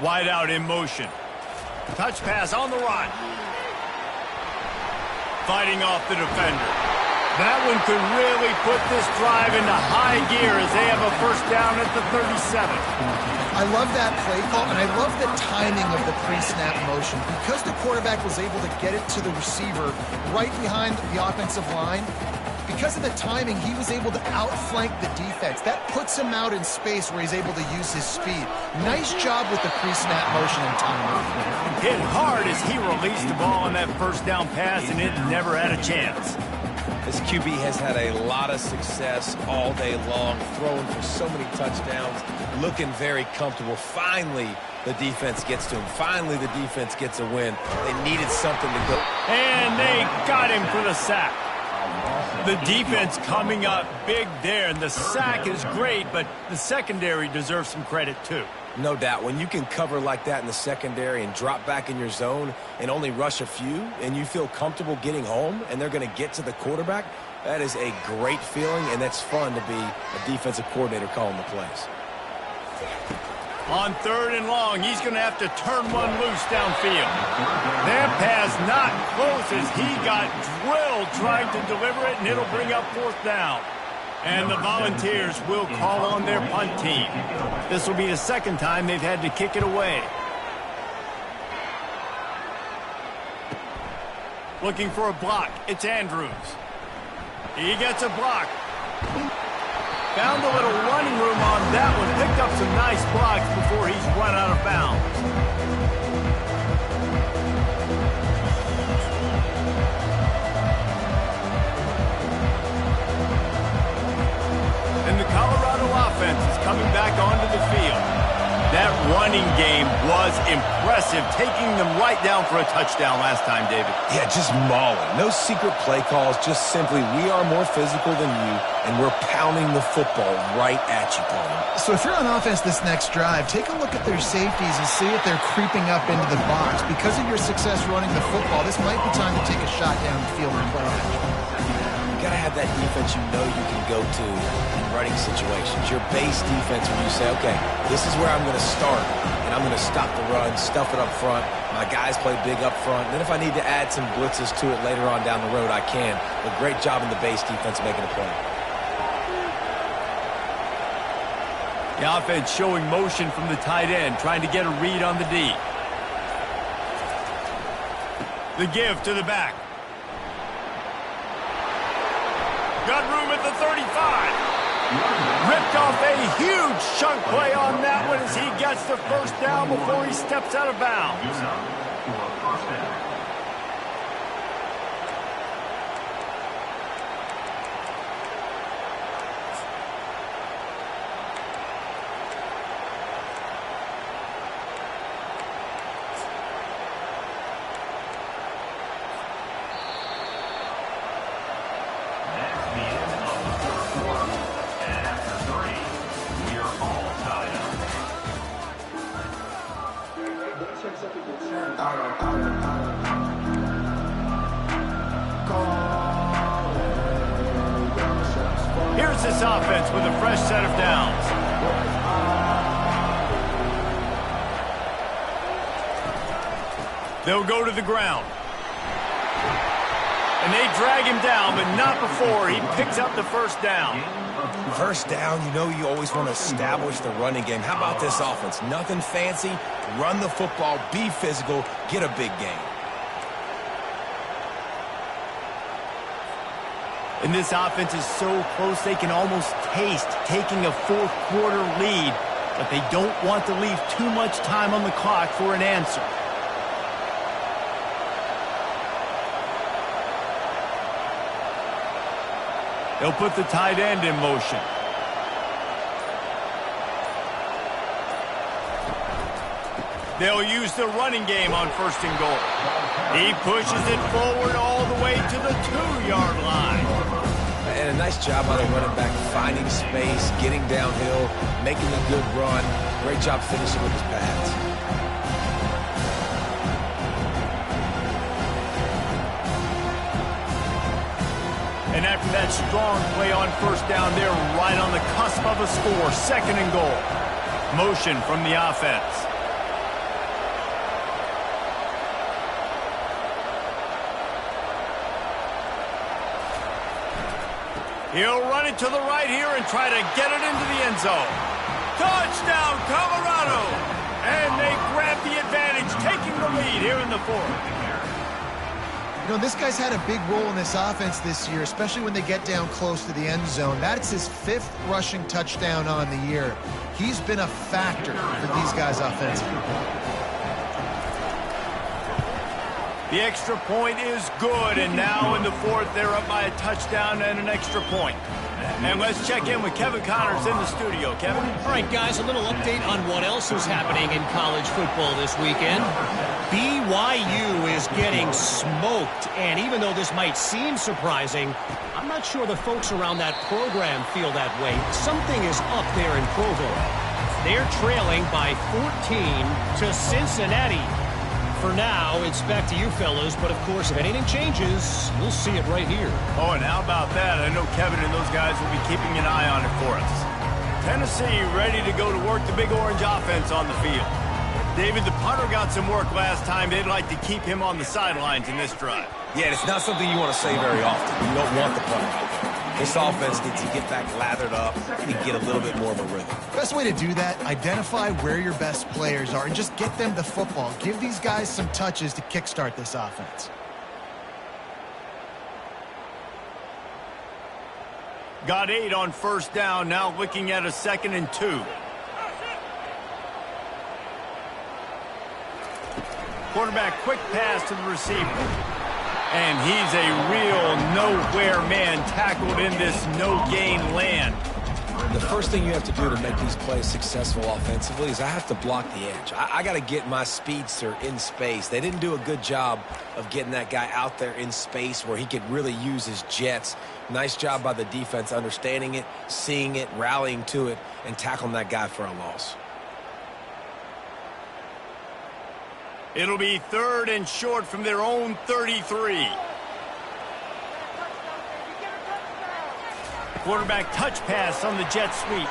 Wide out in motion. Touch pass on the run. Fighting off the defender. That one could really put this drive into high gear as they have a first down at the 37. I love that play call, and I love the timing of the pre-snap motion. Because the quarterback was able to get it to the receiver right behind the offensive line, because of the timing, he was able to outflank the defense. That puts him out in space where he's able to use his speed. Nice job with the pre-snap motion and timing. Hit hard as he released the ball on that first down pass, and it never had a chance. This QB has had a lot of success all day long, throwing for so many touchdowns, looking very comfortable. Finally, the defense gets to him. Finally, the defense gets a win. They needed something to go. And they got him for the sack. The defense coming up big there, and the sack is great, but the secondary deserves some credit too. No doubt. When you can cover like that in the secondary and drop back in your zone and only rush a few, and you feel comfortable getting home, and they're going to get to the quarterback, that is a great feeling, and that's fun to be a defensive coordinator calling the plays. On third and long, he's going to have to turn one loose downfield. That pass not close as he got drilled trying to deliver it, and it'll bring up fourth down. And the Volunteers will call on their punt team. This will be the second time they've had to kick it away. Looking for a block. It's Andrews. He gets a block. Found a little running room on that one. Picked up some nice blocks before he's run out of bounds. And the Colorado offense is coming back onto the field. That running game was impressive, taking them right down for a touchdown last time, David. Yeah, just mauling. No secret play calls, just simply we are more physical than you, and we're pounding the football right at you, Paul. So if you're on offense this next drive, take a look at their safeties and see if they're creeping up into the box. Because of your success running the football, this might be time to take a shot downfield and play action. You got to have that defense you know you can go to in running situations. Your base defense when you say, okay, this is where I'm going to start, and I'm going to stop the run, stuff it up front. My guys play big up front. And then if I need to add some blitzes to it later on down the road, I can. But great job in the base defense making a play. The offense showing motion from the tight end, trying to get a read on the D. The give to the back. Got room at the 35. Ripped off a huge chunk play on that one as he gets the first down before he steps out of bounds. Here's this offense with a fresh set of downs. They'll go to the ground. And they drag him down, but not before he picks up the first down. First down, you know you always want to establish the running game. How about this offense? Nothing fancy. Run the football, be physical, get a big gain. And this offense is so close they can almost taste taking a fourth-quarter lead, but they don't want to leave too much time on the clock for an answer. They'll put the tight end in motion. They'll use the running game on 1st and goal. He pushes it forward all the way to the 2-yard line. And a nice job by the running back, finding space, getting downhill, making a good run. Great job finishing with his pads. And after that strong play on 1st down, they're right on the cusp of a score. 2nd and goal. Motion from the offense. He'll run it to the right here and try to get it into the end zone. Touchdown, Colorado! And they grab the advantage, taking the lead here in the 4th. You know, this guy's had a big role in this offense this year, especially when they get down close to the end zone. That's his 5th rushing touchdown on the year. He's been a factor for these guys offensively. The extra point is good, and now in the 4th, they're up by a touchdown and an extra point. And let's check in with Kevin Connors in the studio. Kevin? All right, guys, a little update on what else is happening in college football this weekend. BYU is getting smoked, and even though this might seem surprising, I'm not sure the folks around that program feel that way. Something is up there in Provo. They're trailing by 14 to Cincinnati. For now, it's back to you fellas, but of course, if anything changes, we'll see it right here. Oh, and how about that? I know Kevin and those guys will be keeping an eye on it for us. Tennessee ready to go to work the Big Orange offense on the field. David, the punter got some work last time. They'd like to keep him on the sidelines in this drive. Yeah, it's not something you want to say very often. You don't want the punter out there. This offense needs to get back lathered up and get a little bit more of a rhythm. Best way to do that, identify where your best players are and just get them the football. Give these guys some touches to kickstart this offense. Got 8 on 1st down, now looking at a 2nd and 2. Quarterback, quick pass to the receiver. And he's a real nowhere man tackled in this no-gain land. The first thing you have to do to make these plays successful offensively is I have to block the edge. I got to get my speedster in space. They didn't do a good job of getting that guy out there in space where he could really use his jets. Nice job by the defense understanding it, seeing it, rallying to it, and tackling that guy for a loss. It'll be 3rd and short from their own 33. Quarterback touch pass on the jet sweep.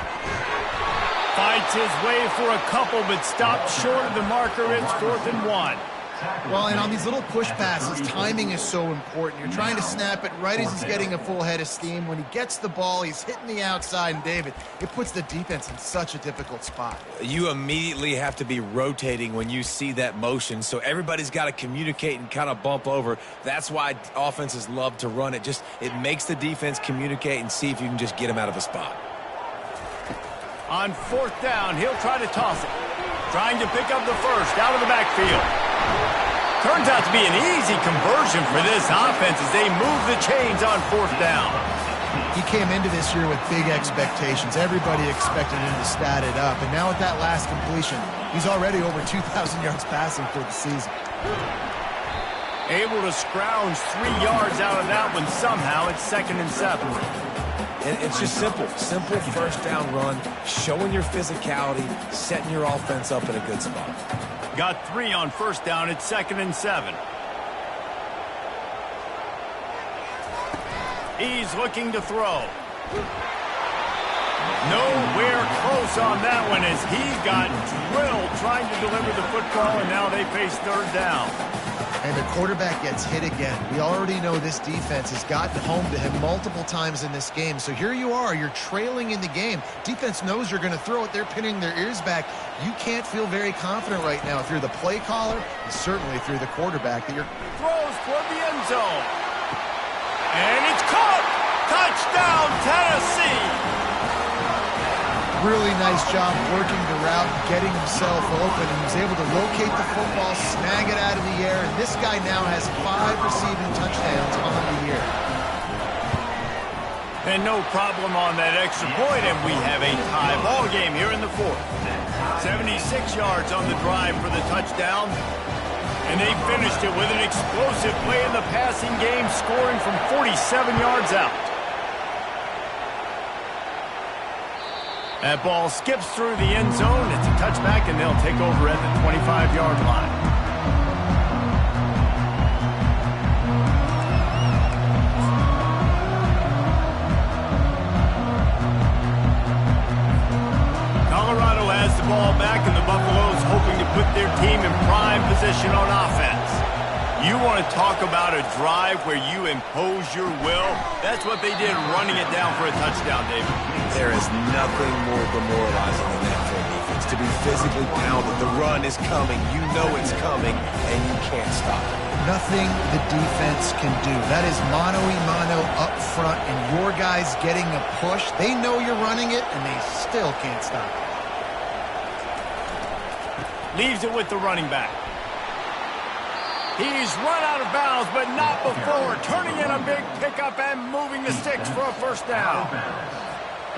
Fights his way for a couple, but stops short of the marker. It's 4th and 1. Well, and on these little push passes, timing is so important. You're trying to snap it right as he's getting a full head of steam. When he gets the ball, he's hitting the outside, and David, it puts the defense in such a difficult spot. You immediately have to be rotating when you see that motion, so everybody's got to communicate and kind of bump over. That's why offenses love to run it. It makes the defense communicate and see if you can just get him out of a spot. On 4th down, he'll try to toss it. Trying to pick up the first out of the backfield. Turns out to be an easy conversion for this offense as they move the chains on 4th down. He came into this year with big expectations. Everybody expected him to stat it up. And now with that last completion, he's already over 2,000 yards passing for the season. Able to scrounge 3 yards out of that one somehow. It's 2nd and 7. And it's just simple 1st down run, showing your physicality, setting your offense up in a good spot. Got 3 on 1st down. It's 2nd and 7. He's looking to throw. Nowhere close on that one as he got drilled trying to deliver the football, and now they face 3rd down. And the quarterback gets hit again. We already know this defense has gotten home to him multiple times in this game. So here you are, you're trailing in the game. Defense knows you're going to throw it. They're pinning their ears back. You can't feel very confident right now if you're the play caller, and certainly if you're the quarterback. That you're throws toward the end zone. And it's caught! Touchdown, Tennessee! Really nice job working the route, getting himself open, and he was able to locate the football, snag it out of the air, and this guy now has 5 receiving touchdowns on the year. And no problem on that extra point, and we have a tie ball game here in the fourth. 76 yards on the drive for the touchdown, and they finished it with an explosive play in the passing game, scoring from 47 yards out. That ball skips through the end zone. It's a touchback, and they'll take over at the 25-yard line. Colorado has the ball back, and the Buffaloes hoping to put their team in prime position on offense. You want to talk about a drive where you impose your will? That's what they did, running it down for a touchdown, David. There is nothing more demoralizing than that for a defense. To be physically pounded, the run is coming, you know it's coming, and you can't stop it. Nothing the defense can do. That is mano-a-mano up front, and your guys getting a push. They know you're running it, and they still can't stop it. Leaves it with the running back. He's run out of bounds, but not before. Turning in a big pickup and moving the sticks for a first down.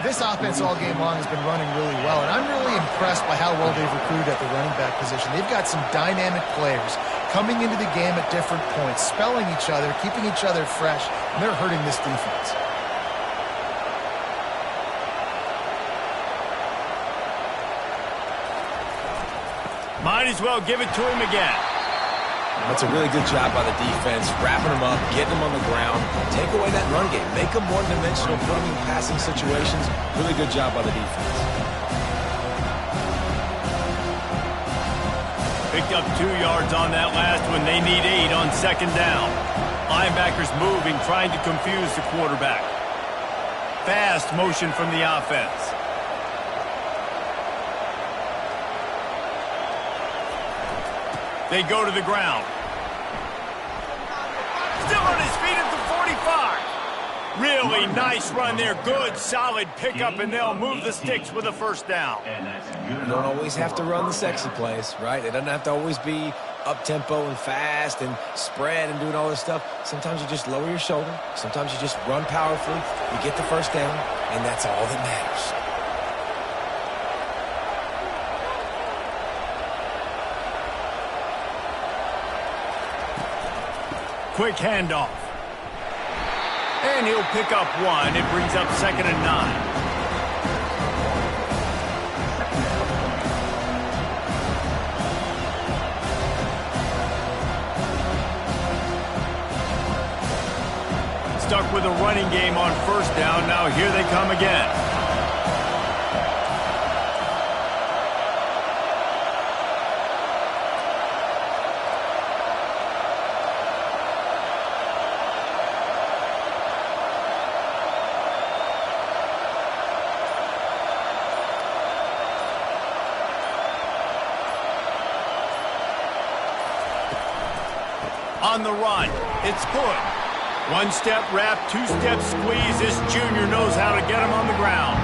This offense all game long has been running really well, and I'm really impressed by how well they've recruited at the running back position. They've got some dynamic players coming into the game at different points, spelling each other, keeping each other fresh, and they're hurting this defense. Might as well give it to him again. That's a really good job by the defense, wrapping them up, getting them on the ground, take away that run game, make them one-dimensional, put them in passing situations. Really good job by the defense. Picked up 2 yards on that last one. They need 8 on second down. Linebackers moving, trying to confuse the quarterback. Fast motion from the offense. They go to the ground. Still on his feet at the 45. Really nice run there. Good, solid pickup, and they'll move the sticks with a first down. You don't always have to run the sexy plays, right? It doesn't have to always be up-tempo and fast and spread and doing all this stuff. Sometimes you just lower your shoulder. Sometimes you just run powerfully. You get the first down, and that's all that matters. Quick handoff. And he'll pick up 1. It brings up 2nd and 9. Stuck with a running game on first down. Now here they come again. On the run, it's good. 1-step wrap, 2-step squeeze. This junior knows how to get him on the ground.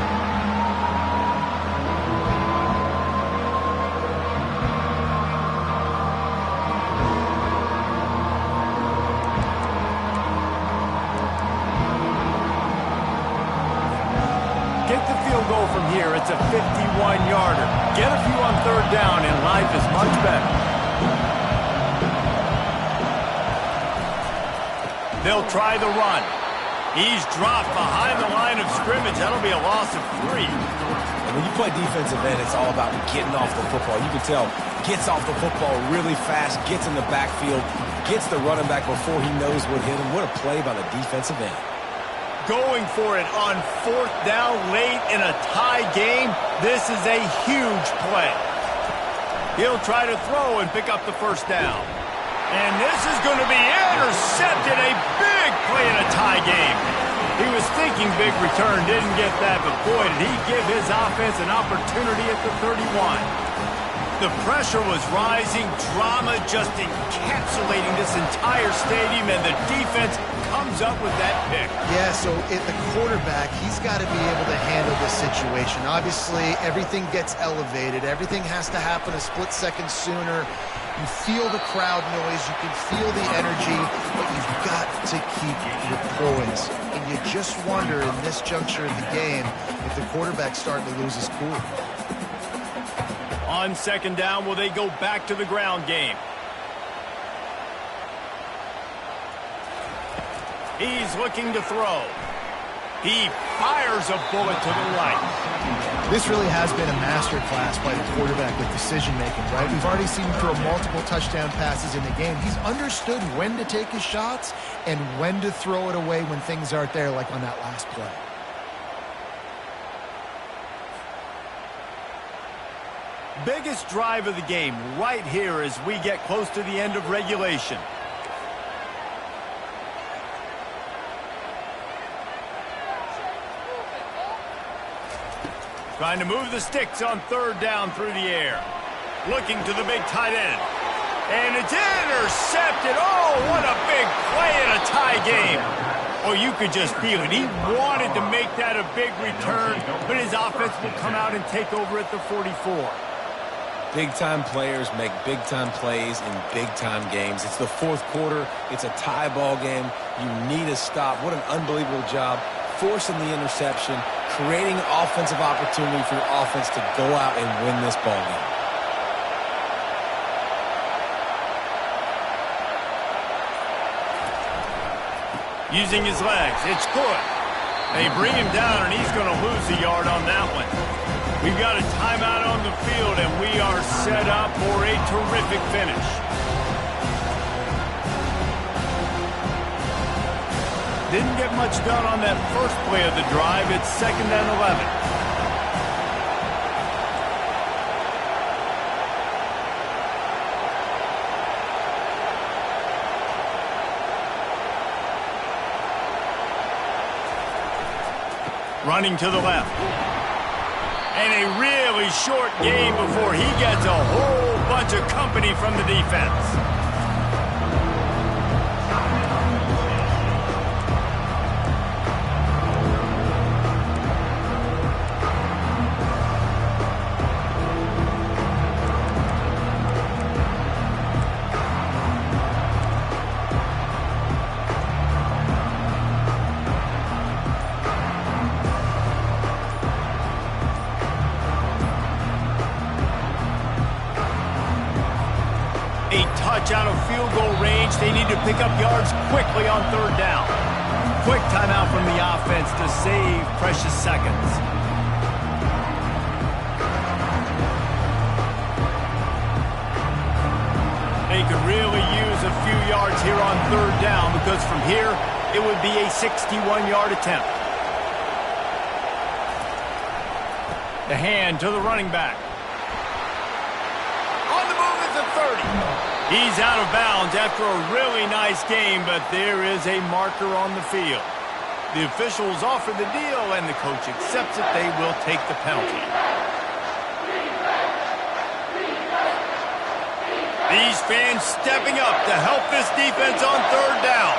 Get the field goal from here. It's a 51-yarder. Get a few on third down, and life is much better. They'll try the run. He's dropped behind the line of scrimmage. That'll be a loss of 3. And when you play defensive end, it's all about getting off the football. You can tell, gets off the football really fast, gets in the backfield, gets the running back before he knows what hit him. What a play by the defensive end. Going for it on 4th down late in a tie game. This is a huge play. He'll try to throw and pick up the first down. And this is going to be intercepted. A big play in a tie game. He was thinking big return, didn't get that, but boy, did he give his offense an opportunity at the 31. The pressure was rising, drama just encapsulating this entire stadium, and the defense comes up with that pick. Yeah, so at the quarterback, he's got to be able to handle this situation. Obviously, everything gets elevated. Everything has to happen a split second sooner. You feel the crowd noise. You can feel the energy, but you've got to keep your poise. And you just wonder in this juncture of the game if the quarterback's starting to lose his cool. On second down, will they go back to the ground game? He's looking to throw. He fires a bullet to the right. This really has been a master class by the quarterback with decision-making, right? We've already seen him throw multiple touchdown passes in the game. He's understood when to take his shots and when to throw it away when things aren't there, like on that last play. Biggest drive of the game right here as we get close to the end of regulation. Trying to move the sticks on third down through the air. Looking to the big tight end. And it's intercepted. Oh, what a big play in a tie game. Oh, you could just feel it. He wanted to make that a big return, but his offense will come out and take over at the 44. Big-time players make big-time plays in big-time games. It's the fourth quarter. It's a tie ball game. You need a stop. What an unbelievable job forcing the interception, creating offensive opportunity for your offense to go out and win this ball game. Using his legs, it's good. They bring him down, and he's going to lose a yard on that one. We've got a timeout on the field, and we are set up for a terrific finish. Didn't get much done on that first play of the drive. It's 2nd and 11. Running to the left. And a really short game before he gets a whole bunch of company from the defense. Out of field goal range. They need to pick up yards quickly on third down. Quick timeout from the offense to save precious seconds. They could really use a few yards here on third down because from here it would be a 61-yard attempt. The hand to the running back. On the move at the 30. He's out of bounds after a really nice game, but there is a marker on the field. The officials offer the deal, and the coach accepts it. They will take the penalty. These fans stepping up to help this defense on third down.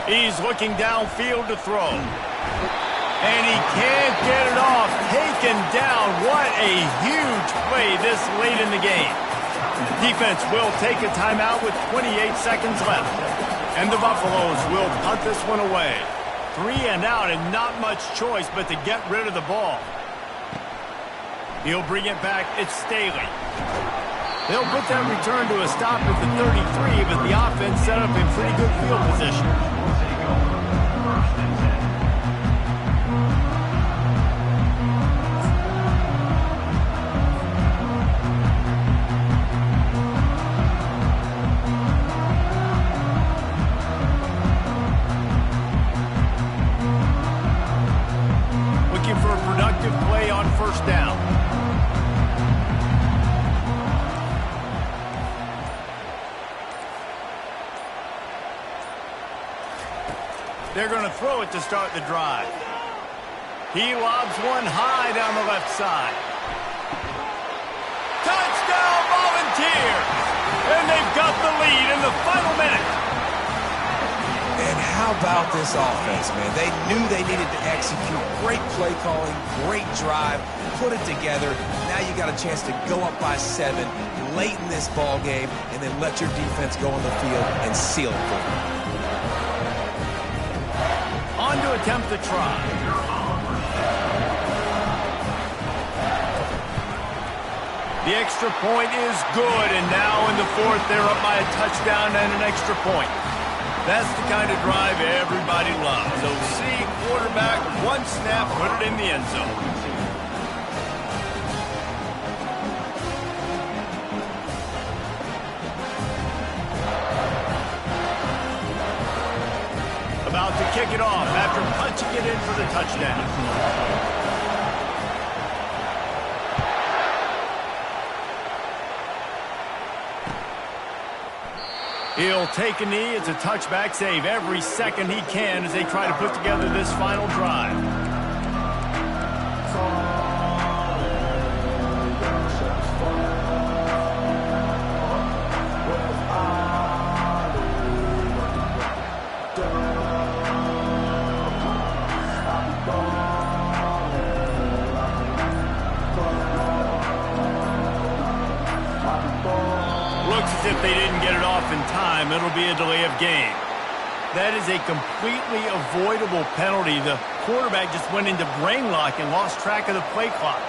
He's looking downfield to throw. And he can't get it off. Taken down. What a huge play this late in the game. Defense will take a timeout with 28 seconds left. And the Buffaloes will punt this one away. 3 and out and not much choice but to get rid of the ball. He'll bring it back. It's Staley. They'll put that return to a stop at the 33, but the offense set up in pretty good field position. They're going to throw it to start the drive. He lobs one high down the left side. Touchdown, Volunteers! And they've got the lead in the final minute. And how about this offense, man? They knew they needed to execute. Great play calling, great drive, put it together. Now you got a chance to go up by 7 late in this ball game and then let your defense go on the field and seal it for them. On to attempt the try. The extra point is good, and now in the 4th, they're up by a touchdown and an extra point. That's the kind of drive everybody loves. So see, quarterback, one snap, put it in the end zone. About to kick it off after punching it in for the touchdown. He'll take a knee. It's a touchback save every second he can as they try to put together this final drive. Looks as if they didn't get it off in time. It'll be a delay of game. That is a completely avoidable penalty. The quarterback just went into brain lock and lost track of the play clock.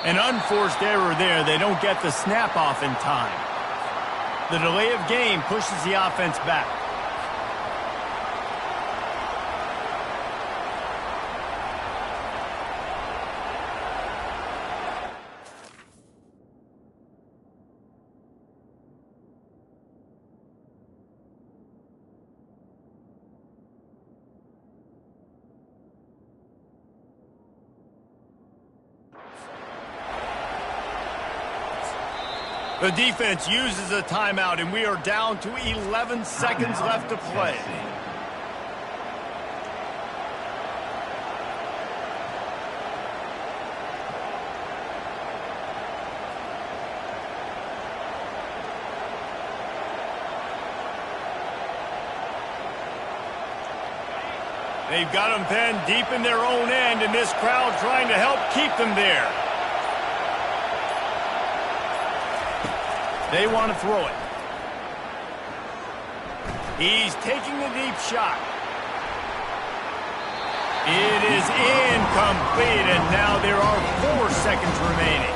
An unforced error there. They don't get the snap off in time. The delay of game pushes the offense back. The defense uses a timeout, and we are down to 11 seconds left to play. They've got them pinned deep in their own end, and this crowd trying to help keep them there. They want to throw it. He's taking the deep shot. It is incomplete, and now there are 4 seconds remaining.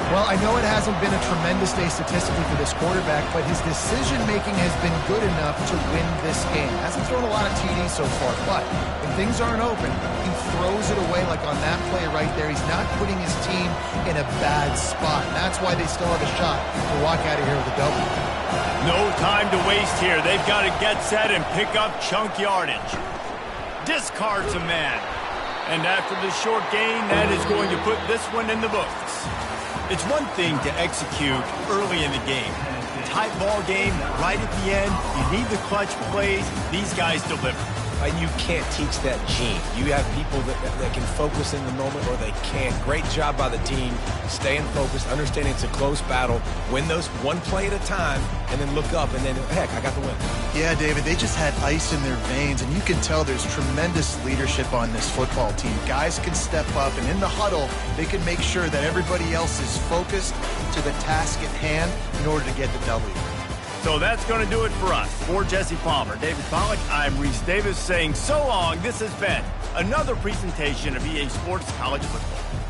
Well, I know it hasn't been a tremendous day statistically for this quarterback, but his decision-making has been good enough to win this game. Hasn't thrown a lot of TDs so far, but when things aren't open, he throws it away like on that play right there. He's not putting his team in a bad spot. That's why they still have a shot to walk out of here with a W. No time to waste here. They've got to get set and pick up chunk yardage. Discards a man. And after the short gain, that is going to put this one in the books. It's one thing to execute early in the game. Tight ball game, right at the end, you need the clutch plays. These guys deliver. And you can't teach that gene. You have people that can focus in the moment or they can't. Great job by the team, staying focused, understanding it's a close battle, win those one play at a time, and then look up, and then, heck, I got the win. Yeah, David, they just had ice in their veins, and you can tell there's tremendous leadership on this football team. Guys can step up, and in the huddle, they can make sure that everybody else is focused to the task at hand in order to get the W. So that's going to do it for us. For Jesse Palmer, David Pollack, I'm Reese Davis saying so long. This has been another presentation of EA Sports College Football.